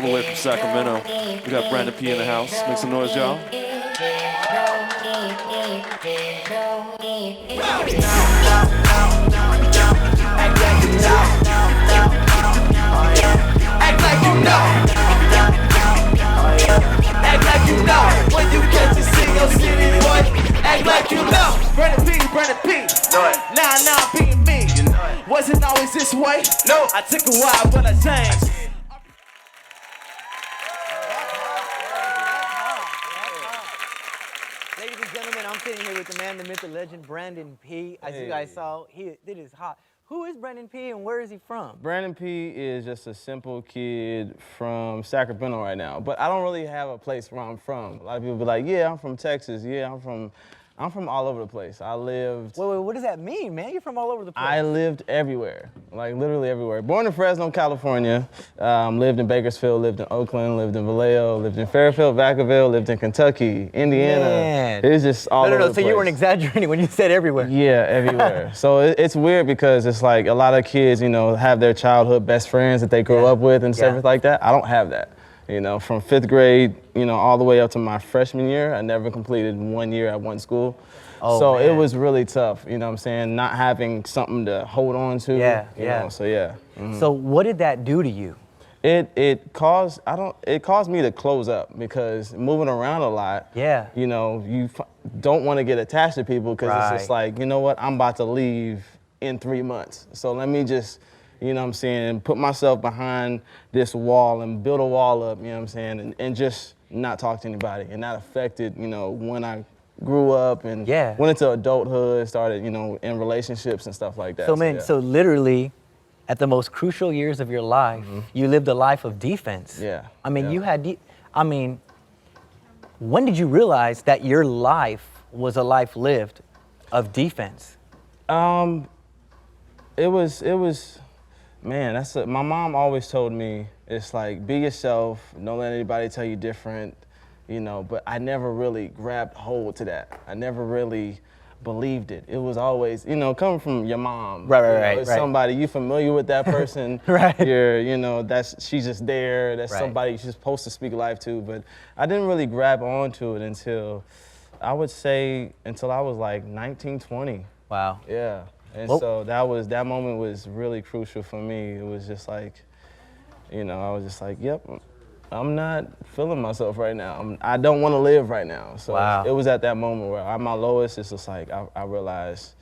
all the way from Sacramento. We got Brvndon P in the house. Make some noise, y'all. Act like you know. Act like you know. When you catch us in your city, boy, act like you know. Brvndon P. Nah, being me. Wasn't always this way. No, I took a while, but I changed. Ladies and gentlemen, I'm sitting here with the man, the myth, the legend, Brvndon P. As you guys saw, it is hot. Who is Brvndon P and where is he from? Brvndon P is just a simple kid from Sacramento right now, but I don't really have a place where I'm from. A lot of people be like, yeah, I'm from Texas. Yeah, I'm from all over the place. I lived... Wait, what does that mean, man? You're from all over the place. I lived everywhere, like literally everywhere. Born in Fresno, California, lived in Bakersfield, lived in Oakland, lived in Vallejo, lived in Fairfield, Vacaville, lived in Kentucky, Indiana. Man. It's just all over the place. So you weren't exaggerating when you said everywhere. Yeah, everywhere. So it's weird because it's like a lot of kids, you know, have their childhood best friends that they grew up with and stuff like that. I don't have that. You know, from 5th grade, you know, all the way up to my freshman year, I never completed 1 year at one school. Oh, so man. It was really tough, you know what I'm saying, not having something to hold on to. You know, so yeah. Mm-hmm. So what did that do to you? It caused me to close up because moving around a lot, you know, you don't want to get attached to people because it's just like, you know what, I'm about to leave in 3 months. So let me just, you know what I'm saying, put myself behind this wall and build a wall up, you know what I'm saying, and just not talk to anybody. And that affected, you know, when I grew up and went into adulthood, started, you know, in relationships and stuff like that. So, man, so literally, at the most crucial years of your life, you lived a life of defense. Yeah. I mean, you had, when did you realize that your life was a life lived of defense? It was, man, my mom always told me, it's like, be yourself, don't let anybody tell you different, you know, but I never really grabbed hold to that. I never really believed it. It was always, you know, coming from your mom. Right. Somebody, you familiar with that person. You're, you know, she's just there. That's somebody you're supposed to speak life to. But I didn't really grab onto it until, I would say, until I was like 19, 20. Wow. Yeah. And so that moment was really crucial for me. It was just like, you know, I was just like, yep, I'm not feeling myself right now. I don't want to live right now. So it was at that moment where I'm my lowest. It's just like I realized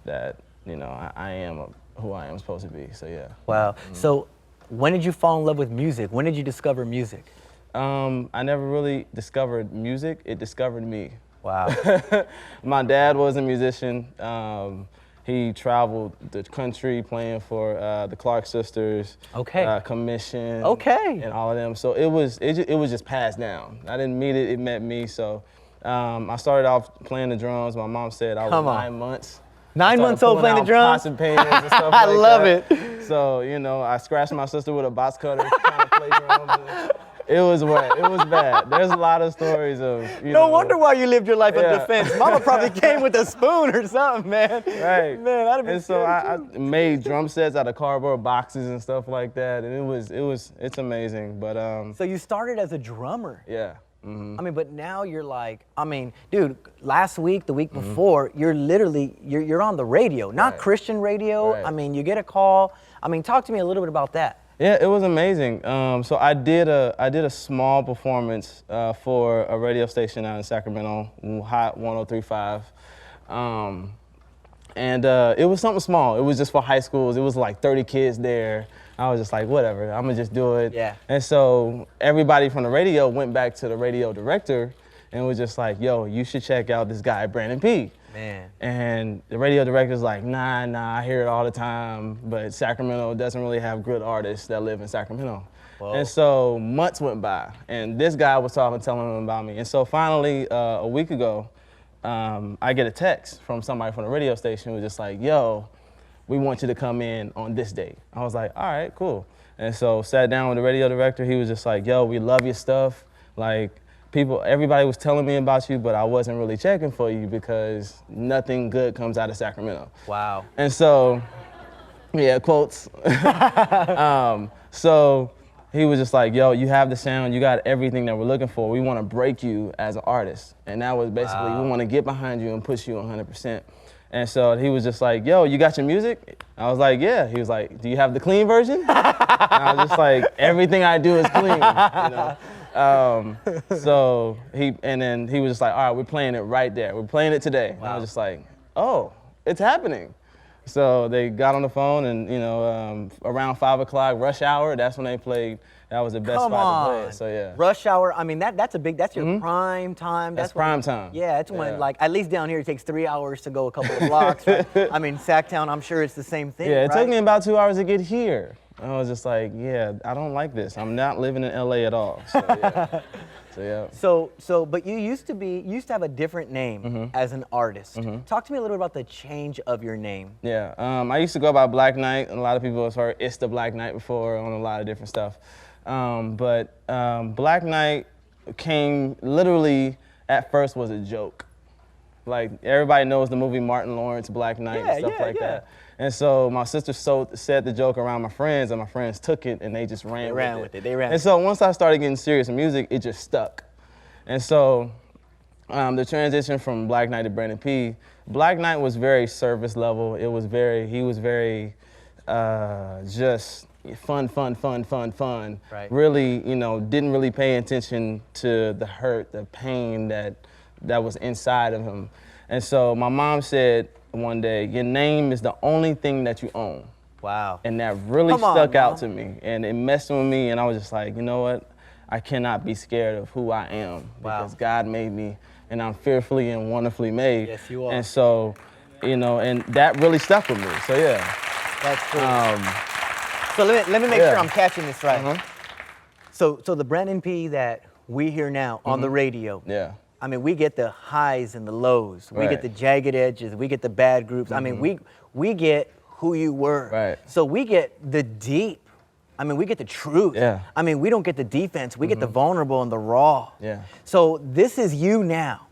that, you know, I am who I am supposed to be. So yeah. Wow. So when did you fall in love with music? When did you discover music? I never really discovered music. It discovered me. Wow. My dad was a musician. He traveled the country playing for the Clark Sisters, Commission, and all of them. So it was just passed down. I didn't meet it; it met me. So I started off playing the drums. My mom said I was 9 months. 9 months old playing the drums. Pots and pans and stuff I like love that. it. So you know, I scratched my sister with a box cutter trying to play drums. It was wet. It was bad. There's a lot of stories of, you know. No wonder why you lived your life of defense. Mama probably came with a spoon or something, man. Right. Man, I'd have been so I made drum sets out of cardboard boxes and stuff like that, and it's amazing. But so you started as a drummer. Yeah. Mm-hmm. I mean, but now you're like, I mean, dude, last week, the week before, you're literally, you're on the radio, not Christian radio. I mean, you get a call. I mean, talk to me a little bit about that. Yeah, it was amazing. So I did a small performance for a radio station out in Sacramento, Hot 103.5. And it was something small. It was just for high schools. It was like 30 kids there. I was just like, whatever, I'm gonna just do it. Yeah. And so everybody from the radio went back to the radio director and was just like, yo, you should check out this guy, Brvndon P. Man. And the radio director's like, nah, I hear it all the time, but Sacramento doesn't really have good artists that live in Sacramento. Whoa. And so months went by, and this guy was telling him about me. And so finally, a week ago, I get a text from somebody from the radio station who was just like, yo, we want you to come in on this date. I was like, all right, cool. And so sat down with the radio director. He was just like, yo, we love your stuff. Like, everybody was telling me about you, but I wasn't really checking for you because nothing good comes out of Sacramento. Wow. And so, yeah, quotes. So he was just like, yo, you have the sound, you got everything that we're looking for. We want to break you as an artist. And that was basically, we want to get behind you and push you 100%. And so he was just like, yo, you got your music? I was like, yeah. He was like, do you have the clean version? And I was just like, everything I do is clean, you know? So then he was just like, all right, we're playing it right there. We're playing it today. Wow. And I was just like, oh, it's happening. So they got on the phone and, you know, around 5 o'clock, rush hour, that's when they played. That was the best spot to play it, so yeah. Rush hour, I mean, that's your prime time. That's prime time. Yeah, it's when, like, at least down here, it takes 3 hours to go a couple of blocks. Right? I mean, Sacktown, I'm sure it's the same thing, Yeah, it right? took me about 2 hours to get here. I was just like, yeah, I don't like this. I'm not living in LA at all, so yeah. But you used to have a different name as an artist. Talk to me a little bit about the change of your name. Yeah, I used to go by Black Knight, and a lot of people have heard It's the Black Knight before on a lot of different stuff. But Black Knight came literally at first was a joke. Like everybody knows the movie Martin Lawrence, Black Knight, and stuff like that. And so my sister said the joke around my friends, and my friends took it and they just ran with it. And so once I started getting serious in music, it just stuck. And so the transition from Black Knight to Brvndon P, Black Knight was very service level. He was very just fun. Right. Really, you know, didn't really pay attention to the hurt, the pain that was inside of him. And so my mom said one day, your name is the only thing that you own. Wow. And that really stuck out to me. And it messed with me, and I was just like, you know what? I cannot be scared of who I am because God made me, and I'm fearfully and wonderfully made. Yes, you are. And so, you know, and that really stuck with me, so yeah. That's cool. So let me make sure I'm catching this right. So the Brvndon P that we hear now on the radio, I mean, we get the highs and the lows. We get the jagged edges. We get the bad groups. I mean, we get who you were. Right. So we get the deep. I mean, we get the truth. Yeah. I mean, we don't get the defense. We get the vulnerable and the raw. Yeah. So this is you now.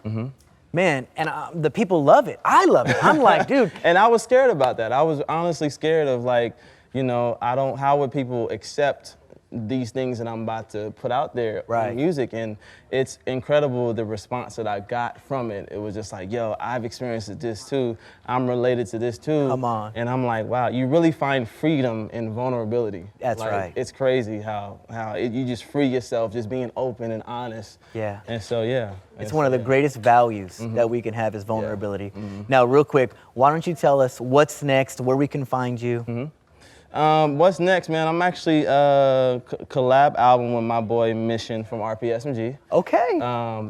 Man, and the people love it. I love it. I'm like, dude. And I was scared about that. I was honestly scared of, like, you know, how would people accept these things that I'm about to put out there in music, and it's incredible the response that I got from it. It was just like, yo, I've experienced this too. I'm related to this too. Come on. And I'm like, wow, you really find freedom in vulnerability. That's like, right. It's crazy how you just free yourself, just being open and honest. Yeah. And so, yeah. It's one of the greatest values that we can have is vulnerability. Now, real quick, why don't you tell us what's next, where we can find you? What's next, man? I'm actually collab album with my boy Mission from RPSMG. Okay.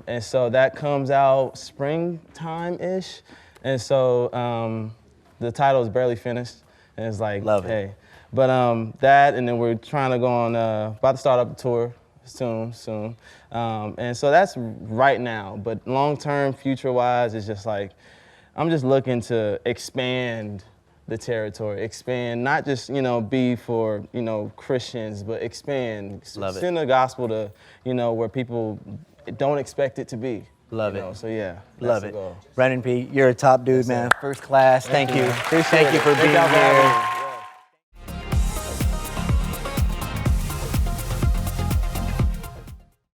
And so that comes out springtime-ish. And so the title is Barely Finished. And it's like, love hey. it. But that, and then we're trying to go on, about to start up a tour soon. And so that's right now. But long-term, future-wise, it's just like, I'm just looking to expand the territory, expand, not just, you know, be for, you know, Christians, but expand, send the gospel to, you know, where people don't expect it to be. Love it. Know? So yeah, love it. Brvndon P, you're a top dude, man. First class. Thank you. Appreciate it. Thank you for being here.